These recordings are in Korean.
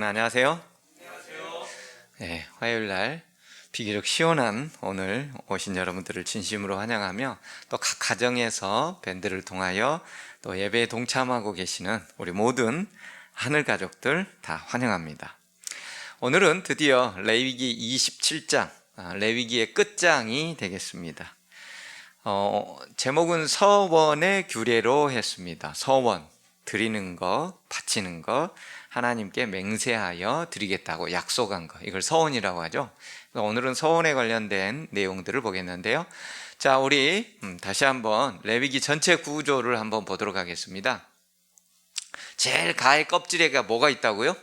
여러분 안녕하세요. 네, 화요일날 비교적 시원한 오늘 오신 여러분들을 진심으로 환영하며 또 각 가정에서 밴드를 통하여 또 예배에 동참하고 계시는 우리 모든 하늘 가족들 다 환영합니다. 오늘은 드디어 레위기 27장, 레위기의 끝장이 되겠습니다. 제목은 서원의 규례로 했습니다. 서원, 드리는 거, 바치는 거, 하나님께 맹세하여 드리겠다고 약속한 거, 이걸 서원이라고 하죠. 오늘은 서원에 관련된 내용들을 보겠는데요. 자, 우리 다시 한번 레위기 전체 구조를 한번 보도록 하겠습니다. 제일 가의 껍질에가 뭐가 있다고요?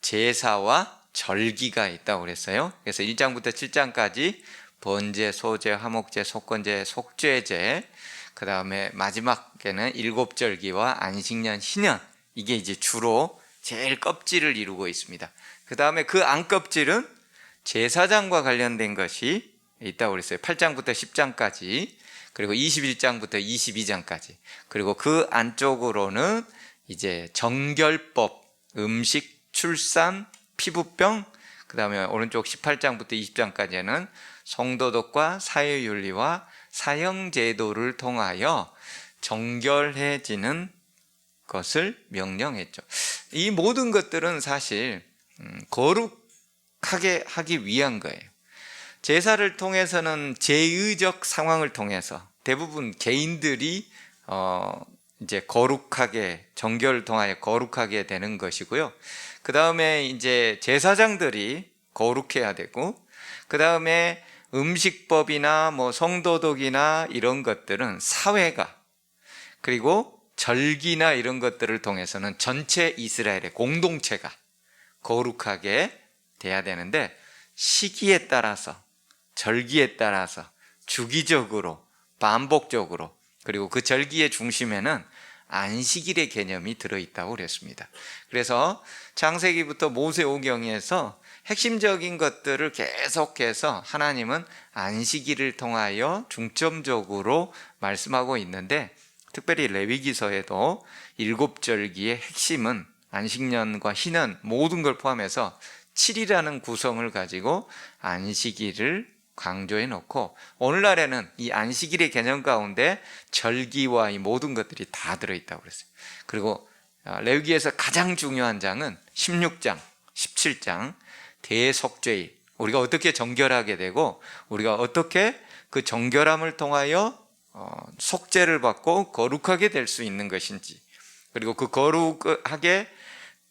제사와 절기가 있다고 그랬어요. 그래서 1장부터 7장까지 번제, 소제, 화목제, 속건제, 속죄제, 그 다음에 마지막에는 일곱절기와 안식년, 희년, 이게 이제 주로 제일 껍질을 이루고 있습니다. 그 다음에 그 안껍질은 제사장과 관련된 것이 있다고 그랬어요. 8장부터 10장까지, 그리고 21장부터 22장까지, 그리고 그 안쪽으로는 이제 정결법, 음식, 출산, 피부병, 그 다음에 오른쪽 18장부터 20장까지는 성도덕과 사회윤리와 사형제도를 통하여 정결해지는 것을 명령했죠. 이 모든 것들은 사실 거룩하게 하기 위한 거예요. 제사를 통해서는 제의적 상황을 통해서 대부분 개인들이 이제 거룩하게, 정결을 통하여 거룩하게 되는 것이고요. 그 다음에 이제 제사장들이 거룩해야 되고, 그 다음에 음식법이나 뭐 성도덕이나 이런 것들은 사회가, 그리고 절기나 이런 것들을 통해서는 전체 이스라엘의 공동체가 거룩하게 돼야 되는데, 시기에 따라서, 절기에 따라서 주기적으로, 반복적으로, 그리고 그 절기의 중심에는 안식일의 개념이 들어있다고 그랬습니다. 그래서 창세기부터 모세오경에서 핵심적인 것들을 계속해서 하나님은 안식일을 통하여 중점적으로 말씀하고 있는데, 특별히 레위기서에도 일곱절기의 핵심은 안식년과 희년 모든 걸 포함해서 7이라는 구성을 가지고 안식일을 강조해 놓고, 오늘날에는 이 안식일의 개념 가운데 절기와 이 모든 것들이 다 들어있다고 그랬어요. 그리고 레위기에서 가장 중요한 장은 16장, 17장 대속죄일, 우리가 어떻게 정결하게 되고 우리가 어떻게 그 정결함을 통하여 속죄를 받고 거룩하게 될 수 있는 것인지, 그리고 그 거룩하게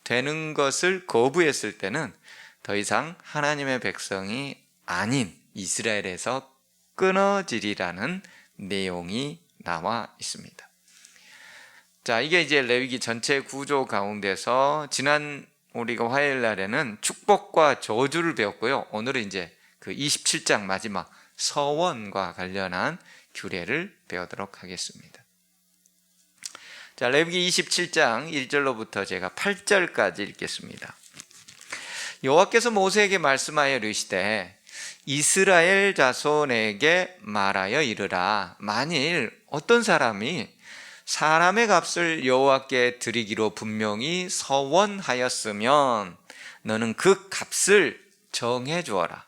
되는 것을 거부했을 때는 더 이상 하나님의 백성이 아닌 이스라엘에서 끊어지리라는 내용이 나와 있습니다. 자, 이게 이제 레위기 전체 구조 가운데서 지난 우리가 화요일 날에는 축복과 저주를 배웠고요. 오늘은 이제 그 27장 마지막 서원과 관련한 규례를 배우도록 하겠습니다. 자, 레위기 27장 1절로부터 제가 8절까지 읽겠습니다. 여호와께서 모세에게 말씀하여 이르시되 이스라엘 자손에게 말하여 이르라. 만일 어떤 사람이 사람의 값을 여호와께 드리기로 분명히 서원하였으면 너는 그 값을 정해 주어라.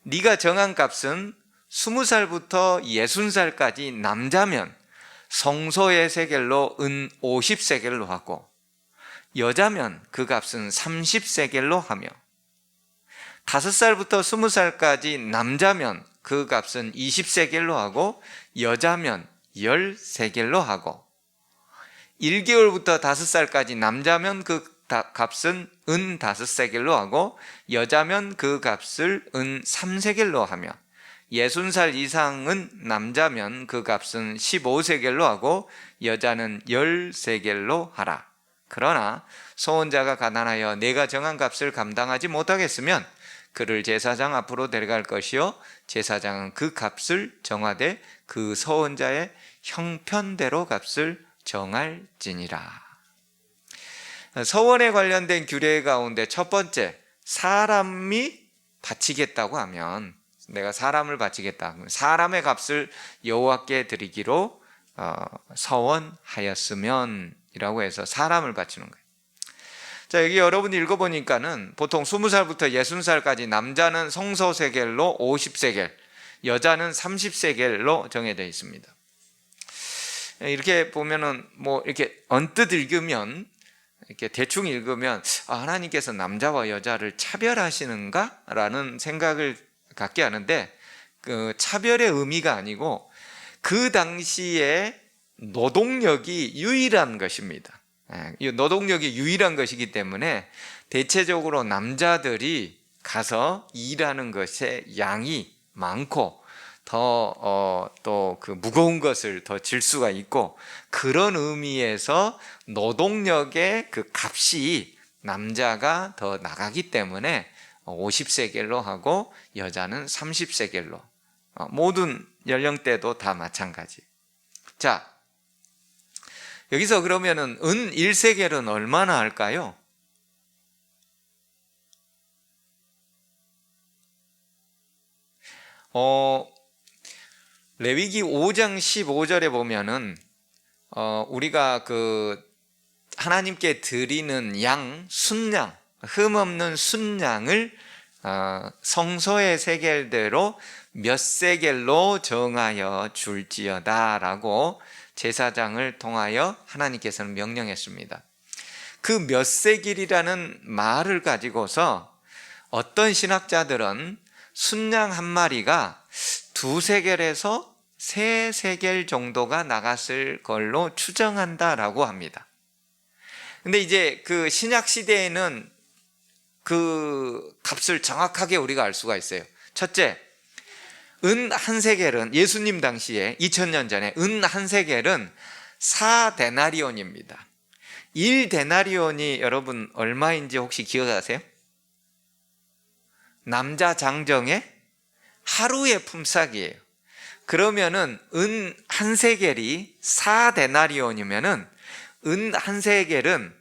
네가 정한 값은 20살부터 60살까지 남자면 성소의 세겔로 은 50세겔로 하고, 여자면 그 값은 30세겔로 하며, 5살부터 20살까지 남자면 그 값은 20세겔로 하고, 여자면 10세겔로 하고, 1개월부터 5살까지 남자면 그 값은 은 5세겔로 하고, 여자면 그 값을 은 3세겔로 하며, 60살 이상은 남자면 그 값은 15세겔로 하고, 여자는 10세겔로 하라. 그러나 소원자가 가난하여 내가 정한 값을 감당하지 못하겠으면 그를 제사장 앞으로 데려갈 것이요, 제사장은 그 값을 정하되 그 소원자의 형편대로 값을 정할지니라. 서원에 관련된 규례 가운데 첫 번째, 사람이 바치겠다고 하면, 내가 사람을 바치겠다 하면 사람의 값을 여호와께 드리기로 서원하였으면 이라고 해서 사람을 바치는 거예요. 자, 여기 여러분이 읽어보니까는 보통 20살부터 60살까지 남자는 성소세겔로 50세겔, 여자는 30세겔로 정해져 있습니다. 이렇게 보면은 뭐 이렇게 언뜻 읽으면, 이렇게 대충 읽으면 하나님께서 남자와 여자를 차별하시는가? 라는 생각을 갖게 하는데, 그 차별의 의미가 아니고 그 당시에 노동력이 유일한 것입니다. 이 노동력이 유일한 것이기 때문에 대체적으로 남자들이 가서 일하는 것의 양이 많고 더 또 그 무거운 것을 더 질 수가 있고, 그런 의미에서 노동력의 그 값이 남자가 더 나가기 때문에 50세겔로 하고 여자는 30세겔로, 모든 연령대도 다 마찬가지. 자, 여기서 그러면은 은 1세겔은 얼마나 할까요? 레위기 5장 15절에 보면은 우리가 그 하나님께 드리는 양, 순양, 흠없는 순양을 성소의 세겔대로 몇 세겔로 정하여 줄지어다 라고 제사장을 통하여 하나님께서는 명령했습니다. 그 몇 세겔이라는 말을 가지고서 어떤 신학자들은 순양 한 마리가 2세겔에서 3세겔 정도가 나갔을 걸로 추정한다라고 합니다. 근데 이제 그 신약 시대에는 그 값을 정확하게 우리가 알 수가 있어요. 첫째, 은 한 세겔은 예수님 당시에 2000년 전에 은 한 세겔은 4데나리온입니다. 1데나리온이 여러분 얼마인지 혹시 기억하세요? 남자 장정의 하루의 품삯이에요. 그러면은 은 한 세겔이 4데나리온이면은 은 한 세겔은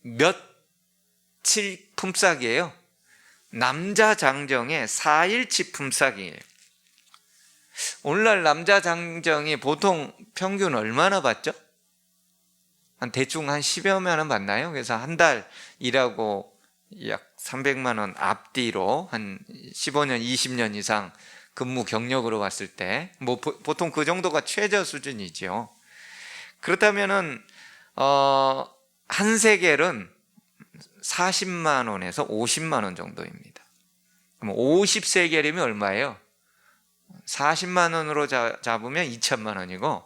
며칠 품삯이에요? 남자 장정의 4일치 품삯이에요. 오늘날 남자 장정이 보통 평균 얼마나 받죠? 대충 한 10여만 원 받나요? 그래서 한 달 일하고 약 300만 원 앞뒤로 한 15년, 20년 이상 근무 경력으로 봤을 때 뭐 보통 그 정도가 최저 수준이죠. 그렇다면은 한 세겔은 40만 원에서 50만 원 정도입니다. 그럼 50세겔이면 얼마예요? 40만 원으로 잡으면 2천만 원이고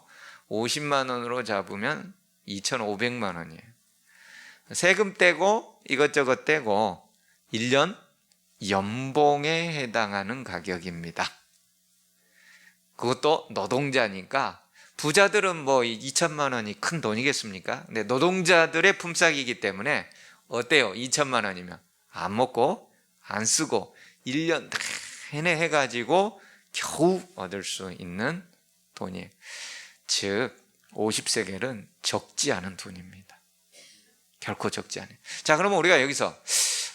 50만 원으로 잡으면 2,500만 원이에요. 세금 떼고 이것저것 떼고 1년 연봉에 해당하는 가격입니다. 그것도 노동자니까, 부자들은 뭐 2천만 원이 큰 돈이겠습니까? 근데 노동자들의 품삯이기 때문에 어때요? 2천만 원이면 안 먹고 안 쓰고 1년 내내 해가지고 겨우 얻을 수 있는 돈이에요. 즉 50세겔은 적지 않은 돈입니다. 결코 적지 않아요. 자, 그러면 우리가 여기서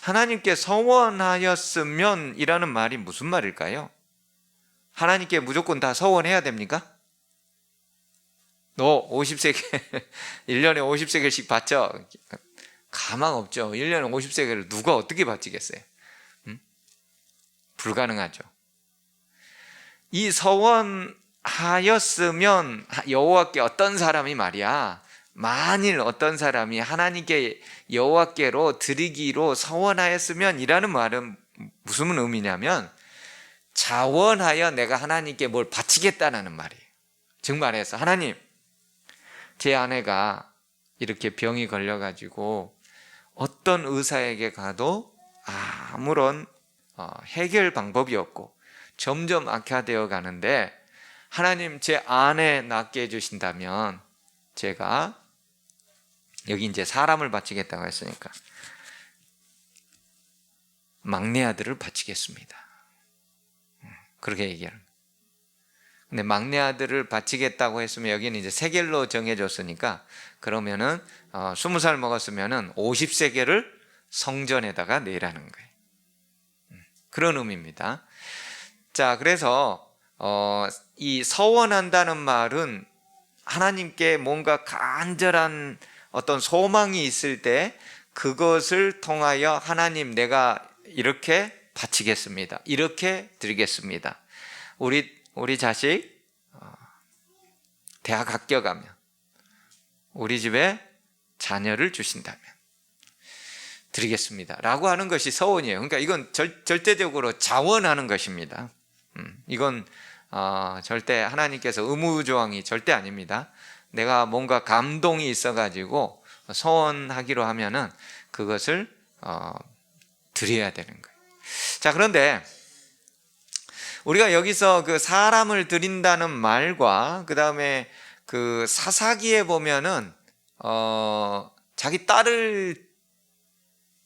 하나님께 서원하였으면 이라는 말이 무슨 말일까요? 하나님께 무조건 다 서원해야 됩니까? 너 50세겔 1년에 50세겔씩 받죠? 가망 없죠. 1년에 50세겔을 누가 어떻게 바치겠어요? 불가능하죠. 이 서원하였으면 여호와께 어떤 사람이 말이야, 만일 어떤 사람이 하나님께 여호와께로 드리기로 서원하였으면 이라는 말은 무슨 의미냐면 자원하여 내가 하나님께 뭘 바치겠다는 말이에요. 즉 말해서 하나님, 제 아내가 이렇게 병이 걸려가지고 어떤 의사에게 가도 아무런 해결 방법이 없고 점점 악화되어 가는데 하나님, 제 아내 낫게 해주신다면 제가 여기 이제 사람을 바치겠다고 했으니까 막내 아들을 바치겠습니다. 그렇게 얘기하는. 근데 막내 아들을 바치겠다고 했으면 여기는 이제 세겔로 정해졌으니까 그러면은 20살 먹었으면은 50세겔을 성전에다가 내라는 거예요. 그런 의미입니다. 자, 그래서 이 서원한다는 말은 하나님께 뭔가 간절한 어떤 소망이 있을 때 그것을 통하여 하나님 내가 이렇게 바치겠습니다. 이렇게 드리겠습니다. 우리 자식 대학 합격하면, 우리 집에 자녀를 주신다면 드리겠습니다 라고 하는 것이 서원이에요. 그러니까 이건 절대적으로 자원하는 것입니다. 이건 절대 하나님께서 의무조항이 절대 아닙니다. 내가 뭔가 감동이 있어가지고 서원하기로 하면은 그것을 드려야 되는 거예요. 자, 그런데 우리가 여기서 그 사람을 드린다는 말과 그 다음에 그 사사기에 보면은 자기 딸을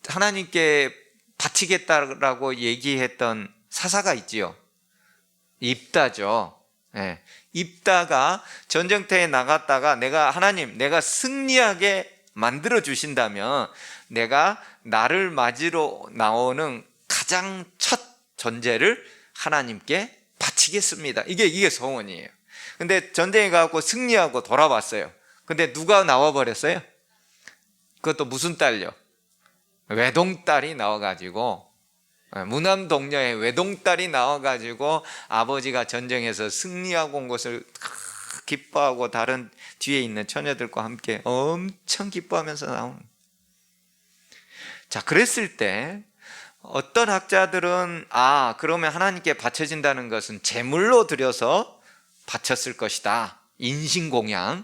하나님께 바치겠다라고 얘기했던 사사가 있지요. 입다죠. 예. 입다가 전쟁터에 나갔다가 내가 승리하게 만들어 주신다면 내가 나를 맞으러 나오는 가장 첫 전제를 하나님께 바치겠습니다. 이게 소원이에요. 근데 전쟁에 가고 승리하고 돌아왔어요. 근데 누가 나와버렸어요? 그것도 무슨 딸요? 외동딸이 나와가지고, 무남 동녀의 외동딸이 나와가지고 아버지가 전쟁에서 승리하고 온 것을 기뻐하고 다른 뒤에 있는 처녀들과 함께 엄청 기뻐하면서 나오는. 자, 그랬을 때 어떤 학자들은 그러면 하나님께 바쳐진다는 것은 제물로 드려서 바쳤을 것이다, 인신공양,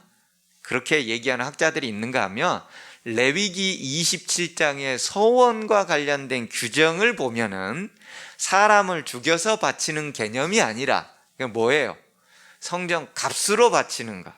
그렇게 얘기하는 학자들이 있는가 하면 레위기 27장의 서원과 관련된 규정을 보면은 사람을 죽여서 바치는 개념이 아니라 뭐예요? 성전 값으로 바치는 것.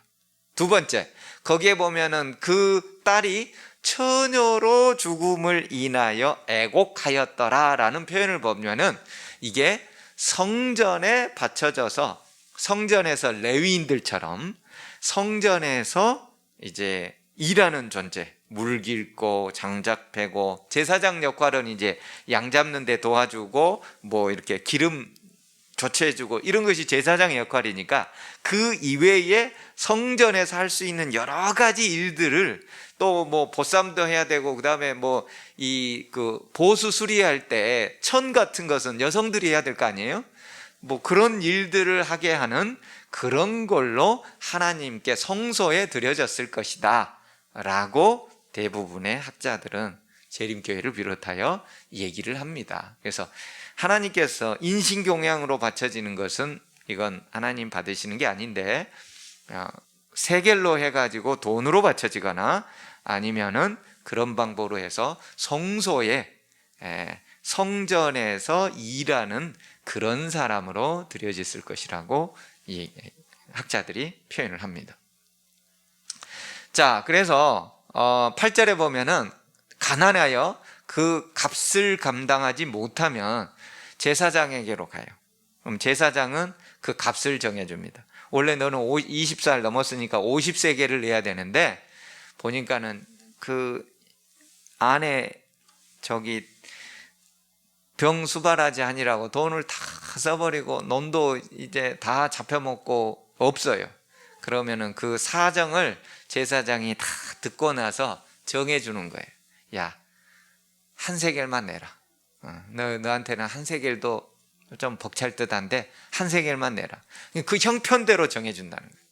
두 번째, 거기에 보면은 그 딸이 처녀로 죽음을 인하여 애곡하였더라 라는 표현을 보면은 이게 성전에 바쳐져서, 성전에서 레위인들처럼 성전에서 이제 일하는 존재, 물 깃고 장작 패고, 제사장 역할은 이제 양 잡는 데 도와주고 뭐 이렇게 기름 조치해주고 이런 것이 제사장의 역할이니까 그 이외에 성전에서 할 수 있는 여러 가지 일들을, 또 뭐 보쌈도 해야 되고, 그 다음에 뭐 그 보수 수리할 때 천 같은 것은 여성들이 해야 될 거 아니에요? 뭐 그런 일들을 하게 하는 그런 걸로 하나님께 성소에 드려졌을 것이다 라고 대부분의 학자들은, 재림교회를 비롯하여 얘기를 합니다. 그래서 하나님께서 인신공양으로 바쳐지는 것은 이건 하나님 받으시는 게 아닌데, 세겔로 해가지고 돈으로 바쳐지거나 아니면은 그런 방법으로 해서 성소에, 성전에서 일하는 그런 사람으로 드려졌을 것이라고 이 학자들이 표현을 합니다. 자, 그래서 8절에 보면은 가난하여 그 값을 감당하지 못하면 제사장에게로 가요. 그럼 제사장은 그 값을 정해줍니다. 원래 너는 20살 넘었으니까 50세겔을 내야 되는데, 보니까는 그 안에 병수바라지 하니라고 돈을 다 써버리고 논도 이제 다 잡혀먹고 없어요. 그러면은 그 사정을 제사장이 다 듣고 나서 정해주는 거예요. 야, 한 세겔만 내라. 너한테는 한 세겔도 좀 벅찰 듯한데 한 세겔만 내라. 그 형편대로 정해준다는 거예요.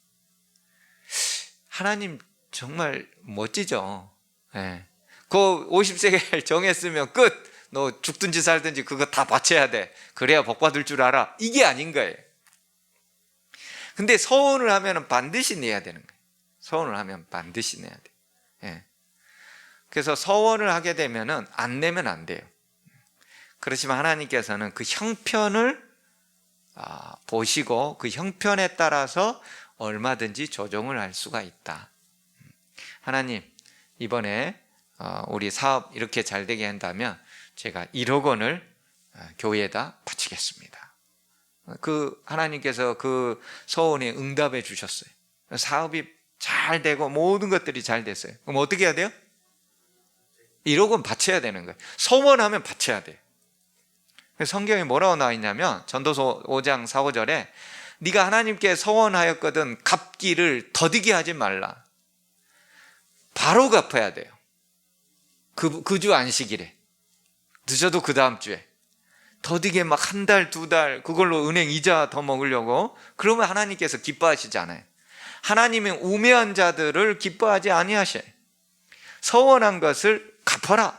하나님 정말 멋지죠. 네. 그 50세겔 정했으면 끝. 너 죽든지 살든지 그거 다 바쳐야 돼. 그래야 복 받을 줄 알아. 이게 아닌 거예요. 근데 서원을 하면 반드시 내야 되는 거예요. 서원을 하면 반드시 내야 돼요. 예. 그래서 서원을 하게 되면은 안 내면 안 돼요. 그렇지만 하나님께서는 그 형편을 보시고 그 형편에 따라서 얼마든지 조정을 할 수가 있다. 하나님, 이번에 우리 사업 이렇게 잘 되게 한다면 제가 1억 원을 교회에다 바치겠습니다. 그 하나님께서 그 서원에 응답해 주셨어요. 사업이 잘 되고 모든 것들이 잘 됐어요. 그럼 어떻게 해야 돼요? 1억 원 바쳐야 되는 거예요. 서원하면 바쳐야 돼요. 성경에 뭐라고 나와 있냐면 전도서 5장 4, 5절에 네가 하나님께 서원하였거든 갚기를 더디게 하지 말라. 바로 갚아야 돼요. 그 주 안식일에. 늦어도 그 다음 주에. 더디게 막 한 달, 두 달 그걸로 은행 이자 더 먹으려고, 그러면 하나님께서 기뻐하시지 않아요. 하나님은 우매한 자들을 기뻐하지 아니하셔요. 서원한 것을 갚아라.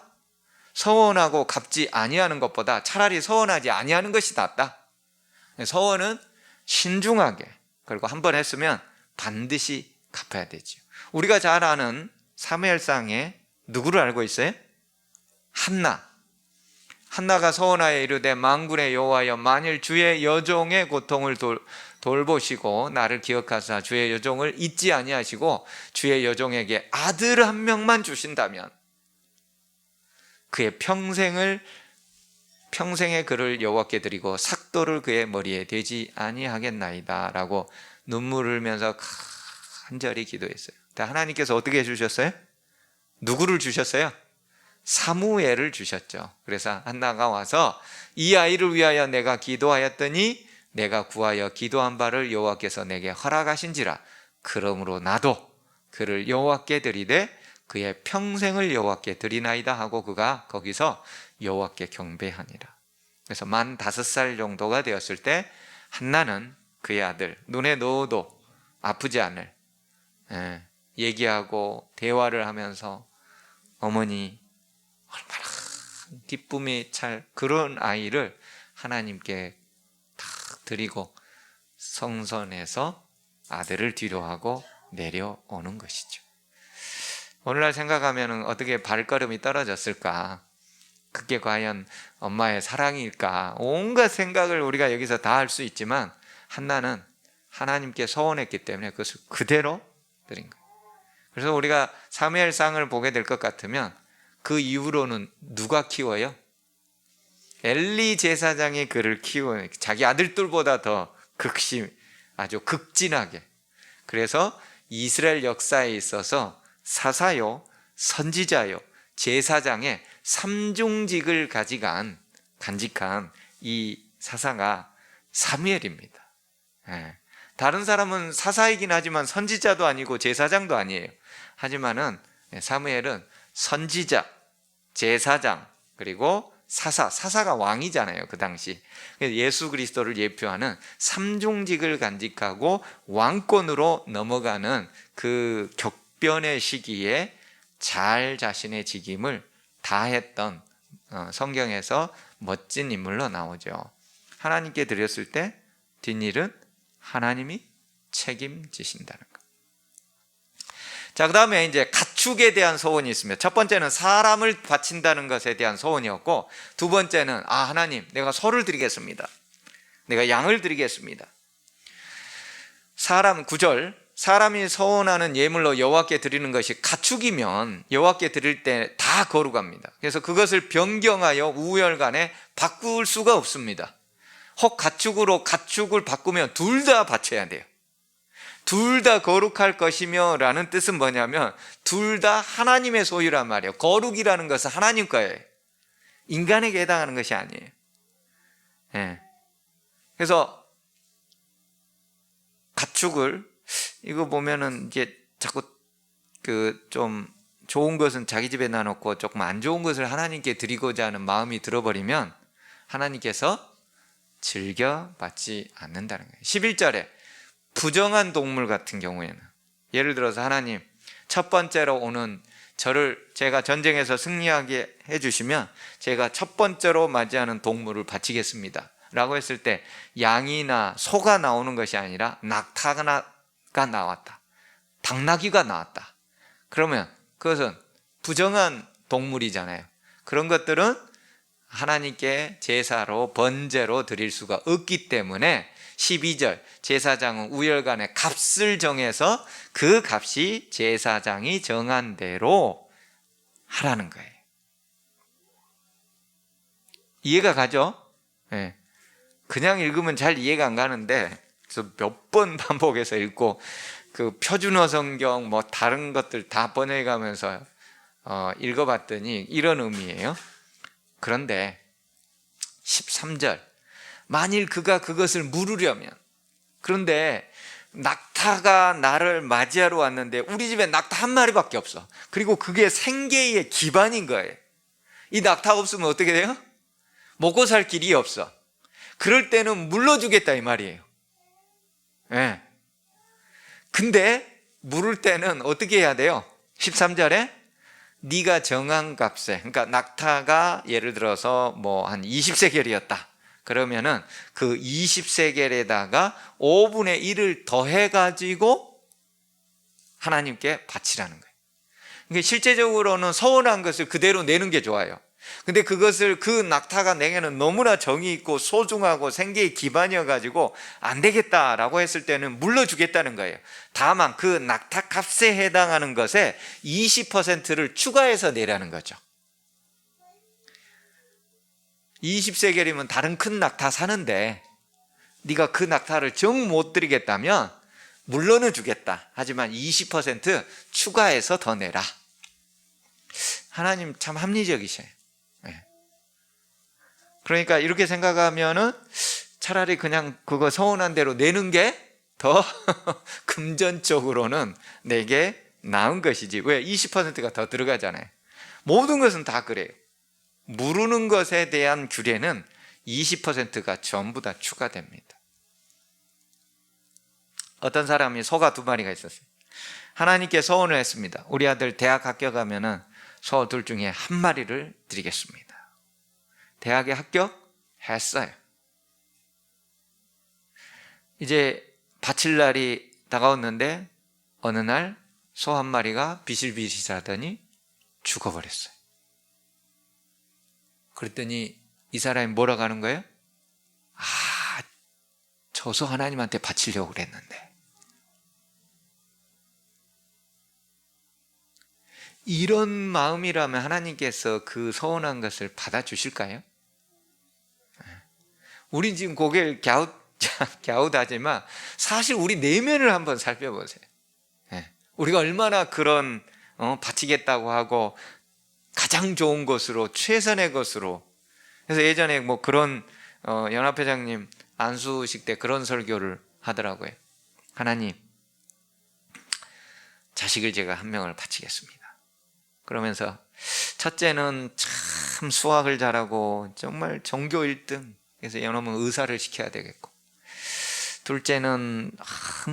서원하고 갚지 아니하는 것보다 차라리 서원하지 아니하는 것이 낫다. 서원은 신중하게, 그리고 한 번 했으면 반드시 갚아야 되죠. 우리가 잘 아는 사무엘상에 누구를 알고 있어요? 한나가 서원하여 이르되 만군의 여호와여, 만일 주의 여종의 고통을 돌보시고 나를 기억하사 주의 여종을 잊지 아니하시고 주의 여종에게 아들 한 명만 주신다면 그의 평생의 그를 여호와께 드리고 삭도를 그의 머리에 대지 아니하겠나이다 라고 눈물을 흘면서 간절히 기도했어요. 하나님께서 어떻게 해주셨어요? 누구를 주셨어요? 사무엘을 주셨죠. 그래서 한나가 와서 이 아이를 위하여 내가 기도하였더니 내가 구하여 기도한 바를 여호와께서 내게 허락하신지라. 그러므로 나도 그를 여호와께 드리되 그의 평생을 여호와께 드리나이다 하고 그가 거기서 여호와께 경배하니라. 그래서 만 5살 정도가 되었을 때 한나는 그의 아들, 눈에 넣어도 아프지 않을, 얘기하고 대화를 하면서 어머니 얼마나 기쁨이 찰 그런 아이를 하나님께 다 드리고 성전에서 아들을 뒤로하고 내려오는 것이죠. 오늘날 생각하면 어떻게 발걸음이 떨어졌을까? 그게 과연 엄마의 사랑일까? 온갖 생각을 우리가 여기서 다 할 수 있지만 한나는 하나님께 서원했기 때문에 그것을 그대로 드린 거예요. 그래서 우리가 사무엘상을 보게 될 것 같으면 그 이후로는 누가 키워요? 엘리 제사장이 그를 키워요. 자기 아들들보다 더 아주 극진하게. 그래서 이스라엘 역사에 있어서 사사요, 선지자요, 제사장의 3중직을 간직한 이 사사가 사무엘입니다. 다른 사람은 사사이긴 하지만 선지자도 아니고 제사장도 아니에요. 하지만은 사무엘은 선지자, 제사장, 그리고 사사가 왕이잖아요, 그 당시. 예수 그리스도를 예표하는 3중직을 간직하고 왕권으로 넘어가는 그 격변의 시기에 잘 자신의 직임을 다했던 성경에서 멋진 인물로 나오죠. 하나님께 드렸을 때 뒷일은 하나님이 책임지신다는 것. 자, 그 다음에 이제 가축에 대한 소원이 있습니다. 첫 번째는 사람을 바친다는 것에 대한 소원이었고, 두 번째는 하나님, 내가 소를 드리겠습니다. 내가 양을 드리겠습니다. 9절, 사람이 소원하는 예물로 여호와께 드리는 것이 가축이면 여호와께 드릴 때 다 거룩합니다. 그래서 그것을 변경하여 우열간에 바꿀 수가 없습니다. 혹 가축으로 가축을 바꾸면 둘 다 바쳐야 돼요. 둘 다 거룩할 것이며 라는 뜻은 뭐냐면 둘 다 하나님의 소유란 말이에요. 거룩이라는 것은 하나님 거예요. 인간에게 해당하는 것이 아니에요. 그래서 가축을 이거 보면은 이제 자꾸 좀 좋은 것은 자기 집에 놔놓고 조금 안 좋은 것을 하나님께 드리고자 하는 마음이 들어버리면 하나님께서 즐겨 받지 않는다는 거예요. 11절에 부정한 동물 같은 경우에는, 예를 들어서 하나님 첫 번째로 오는 제가 전쟁에서 승리하게 해주시면 제가 첫 번째로 맞이하는 동물을 바치겠습니다 라고 했을 때 양이나 소가 나오는 것이 아니라 낙타가 나왔다, 당나귀가 나왔다. 그러면 그것은 부정한 동물이잖아요. 그런 것들은 하나님께 제사로 번제로 드릴 수가 없기 때문에 12절, 제사장은 우열간에 값을 정해서 그 값이 제사장이 정한 대로 하라는 거예요. 이해가 가죠? 네. 그냥 읽으면 잘 이해가 안 가는데, 그래서 몇 번 반복해서 읽고 그 표준어 성경 뭐 다른 것들 다 번역해 가면서 읽어봤더니 이런 의미예요. 그런데 13절, 만일 그가 그것을 물으려면, 그런데 낙타가 나를 맞이하러 왔는데 우리 집에 낙타 한 마리밖에 없어. 그리고 그게 생계의 기반인 거예요. 이 낙타가 없으면 어떻게 돼요? 먹고 살 길이 없어. 그럴 때는 물러주겠다 이 말이에요. 네. 근데 물을 때는 어떻게 해야 돼요? 13절에 네가 정한 값에, 그러니까 낙타가 예를 들어서 뭐 한 20세겔이었다. 그러면은 그 20세겔에다가 5분의 1을 더해가지고 하나님께 바치라는 거예요. 그러니까 실제적으로는 서운한 것을 그대로 내는 게 좋아요. 근데 그것을 그 낙타가 내게는 너무나 정이 있고 소중하고 생계의 기반이어가지고 안 되겠다라고 했을 때는 물러주겠다는 거예요. 다만 그 낙타 값에 해당하는 것에 20%를 추가해서 내라는 거죠. 20세겔이면 다른 큰 낙타 사는데 네가 그 낙타를 정 못 드리겠다면 물론은 주겠다. 하지만 20% 추가해서 더 내라. 하나님 참 합리적이셔요. 그러니까 이렇게 생각하면은 차라리 그냥 그거 서운한 대로 내는 게 더 금전적으로는 내게 나은 것이지. 왜? 20%가 더 들어가잖아요. 모든 것은 다 그래요. 무르는 것에 대한 규례는 20%가 전부 다 추가됩니다. 어떤 사람이 소가 2마리가 있었어요. 하나님께 소원을 했습니다. 우리 아들 대학 합격하면은 소 둘 중에 1마리를 드리겠습니다. 대학에 합격했어요. 이제 바칠 날이 다가왔는데 어느 날 소 1마리가 비실비실하더니 죽어버렸어요. 그랬더니 이 사람이 뭐라고 하는 거예요? 저 소 하나님한테 바치려고 그랬는데. 이런 마음이라면 하나님께서 그 서운한 것을 받아주실까요? 우린 지금 고개를 갸웃하지만 사실 우리 내면을 한번 살펴보세요. 우리가 얼마나 그런 바치겠다고 하고 가장 좋은 것으로, 최선의 것으로. 그래서 예전에 뭐 그런 연합회장님 안수식 때 그런 설교를 하더라고요. 하나님, 자식을 제가 1명을 바치겠습니다. 그러면서 첫째는 참 수학을 잘하고 정말 전교 1등, 그래서 이놈은 의사를 시켜야 되겠고, 둘째는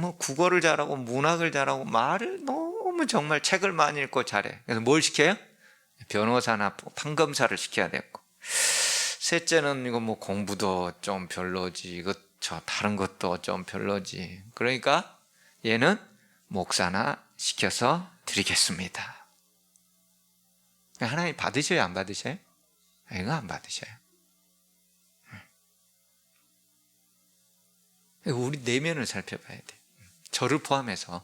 뭐 국어를 잘하고 문학을 잘하고 말을 너무 정말 책을 많이 읽고 잘해. 그래서 뭘 시켜요? 변호사나 판검사를 시켜야 되겠고, 셋째는 이거 뭐 공부도 좀 별로지, 이거 저 다른 것도 좀 별로지. 그러니까 얘는 목사나 시켜서 드리겠습니다. 하나님 받으셔요, 안 받으셔요? 이거 안 받으셔요. 우리 내면을 살펴봐야 돼. 저를 포함해서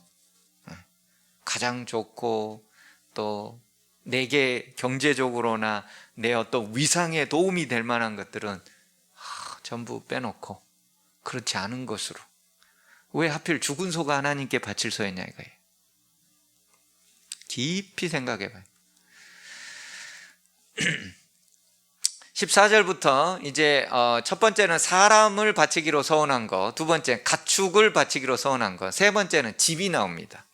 가장 좋고 또 내게 경제적으로나 내 어떤 위상에 도움이 될 만한 것들은 전부 빼놓고 그렇지 않은 것으로. 왜 하필 죽은 소가 하나님께 바칠 소였냐 이거예요. 깊이 생각해봐요. 14절부터 이제 첫 번째는 사람을 바치기로 서운한 것, 두 번째는 가축을 바치기로 서운한 것, 세 번째는 집이 나옵니다.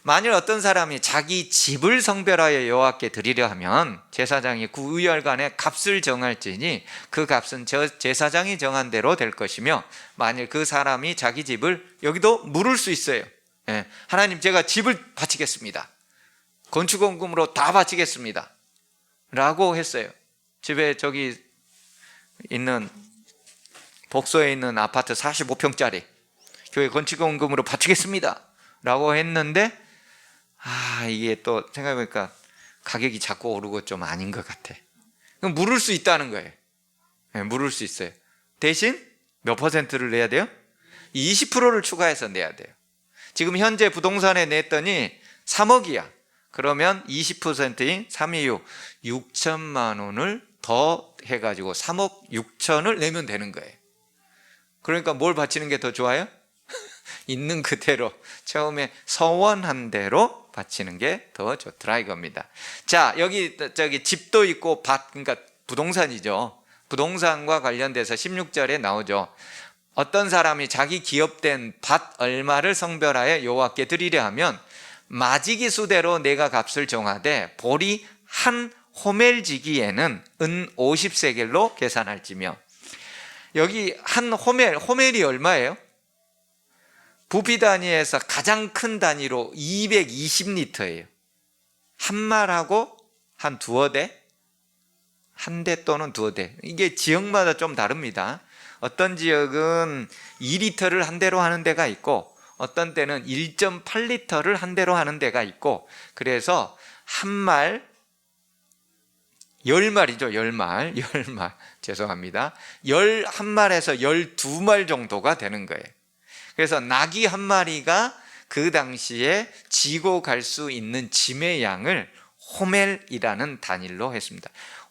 만일 어떤 사람이 자기 집을 성별하여 여호와께 드리려 하면 제사장이 그 의열간에 값을 정할지니 그 값은 제사장이 정한 대로 될 것이며, 만일 그 사람이 자기 집을, 여기도 물을 수 있어요. 하나님, 제가 집을 바치겠습니다. 건축원금으로 다 바치겠습니다 라고 했어요. 집에 저기 있는 복소에 있는 아파트 45평짜리 교회 건축원금으로 바치겠습니다 라고 했는데, 이게 또 생각해보니까 가격이 자꾸 오르고 좀 아닌 것 같아. 그럼 물을 수 있다는 거예요. 물을 수 있어요. 대신 몇 %를 내야 돼요? 20%를 추가해서 내야 돼요. 지금 현재 부동산에 냈더니 3억이야. 그러면 20%인 326, 6천만 원을 더 해가지고 3억 6천을 내면 되는 거예요. 그러니까 뭘 바치는 게 더 좋아요? 있는 그대로, 처음에 서원한 대로 바치는 게 더 좋더라 이겁니다. 자, 여기 저기 집도 있고 밭, 그러니까 부동산이죠. 부동산과 관련돼서 16절에 나오죠. 어떤 사람이 자기 기업된 밭 얼마를 성별하여 여호와께 드리려 하면 마지기 수대로 내가 값을 정하되 보리 한 호멜지기에는 은 50세겔로 계산할지며. 여기 한 호멜이 얼마예요? 부피 단위에서 가장 큰 단위로 220리터예요. 한 말하고 한 두어 대? 한 대 또는 두어 대. 이게 지역마다 좀 다릅니다. 어떤 지역은 2리터를 한 대로 하는 데가 있고 어떤 때는 1.8리터를 한 대로 하는 데가 있고, 그래서 한 말, 10말이죠. 10말. 죄송합니다. 11말에서 12말 정도가 되는 거예요. 그래서 낙이 한 마리가 그 당시에 지고 갈 수 있는 짐의 양을 호멜이라는 단일로 했습니다.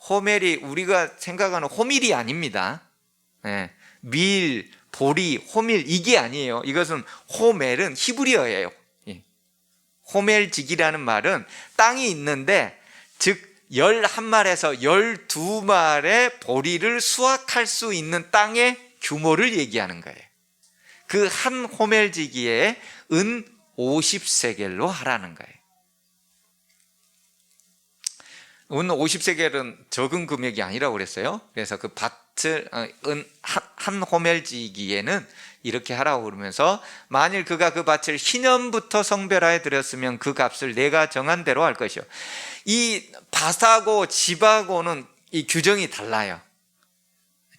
호멜이 우리가 생각하는 호밀이 아닙니다. 밀, 보리, 호밀 이게 아니에요. 이것은 호멜은 히브리어예요. 호멜직이라는 말은 땅이 있는데, 즉 11말에서 12말의 보리를 수확할 수 있는 땅의 규모를 얘기하는 거예요. 그 한 호멜지기에 은 50세겔로 하라는 거예요. 은 50세겔은 적은 금액이 아니라고 그랬어요. 그래서 그 밭을 한 호멜지기에는 이렇게 하라고 그러면서, 만일 그가 그 밭을 희년부터 성별하여 드렸으면 그 값을 내가 정한 대로 할 것이요. 이 밭하고 집하고는 이 규정이 달라요.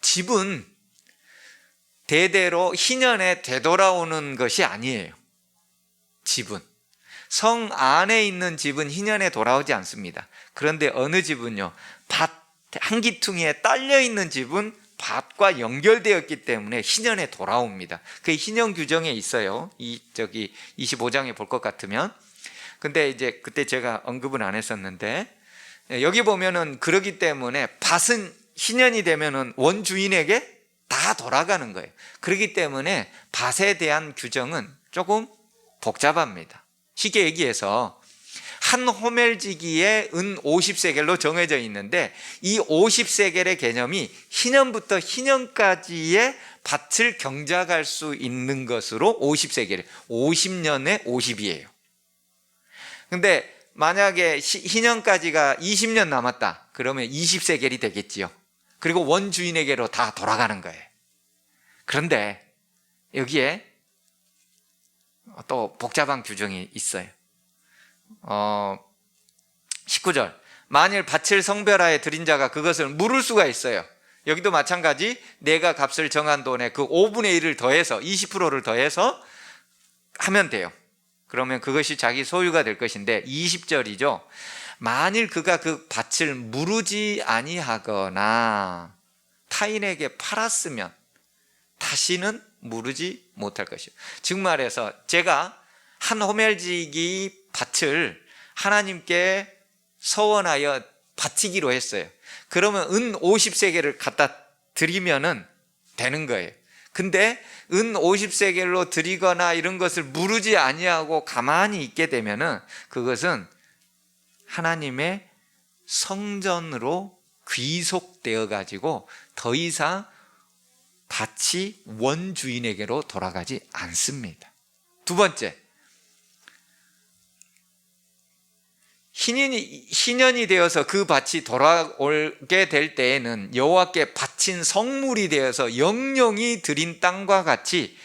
집은 대대로 희년에 되돌아오는 것이 아니에요. 집은 성 안에 있는 집은 희년에 돌아오지 않습니다. 그런데 어느 집은요, 밭 한 기퉁이에 딸려 있는 집은 밭과 연결되었기 때문에 희년에 돌아옵니다. 그게 희년 규정에 있어요. 25장에 볼 것 같으면. 근데 이제 그때 제가 언급은 안 했었는데, 여기 보면은 그러기 때문에 밭은 희년이 되면은 원주인에게 다 돌아가는 거예요. 그렇기 때문에 밭에 대한 규정은 조금 복잡합니다. 쉽게 얘기해서 한 호멜지기에 은 50세겔로 정해져 있는데, 이 50세겔의 개념이 희년부터 희년까지의 밭을 경작할 수 있는 것으로 50세겔, 50년에 50이에요. 근데 만약에 희년까지가 20년 남았다 그러면 20세겔이 되겠지요. 그리고 원주인에게로 다 돌아가는 거예요. 그런데 여기에 또 복잡한 규정이 있어요. 19절, 만일 밭을 성별하여 드린 자가 그것을 물을 수가 있어요. 여기도 마찬가지, 내가 값을 정한 돈에 그 5분의 1을 더해서 20%를 더해서 하면 돼요. 그러면 그것이 자기 소유가 될 것인데, 20절이죠. 만일 그가 그 밭을 무르지 아니하거나 타인에게 팔았으면 다시는 무르지 못할 것이요. 즉 말해서 제가 한 호멜지기 밭을 하나님께 서원하여 바치기로 했어요. 그러면 은 50세겔을 갖다 드리면은 되는 거예요. 근데 은 50세겔로 드리거나 이런 것을 무르지 아니하고 가만히 있게 되면은 그것은 하나님의 성전으로 귀속되어 가지고 더 이상 밭이 원주인에게로 돌아가지 않습니다. 두 번째, 희년이 되어서 그 밭이 돌아오게 될 때에는 여호와께 바친 성물이 되어서 영영이 드린 땅과 같이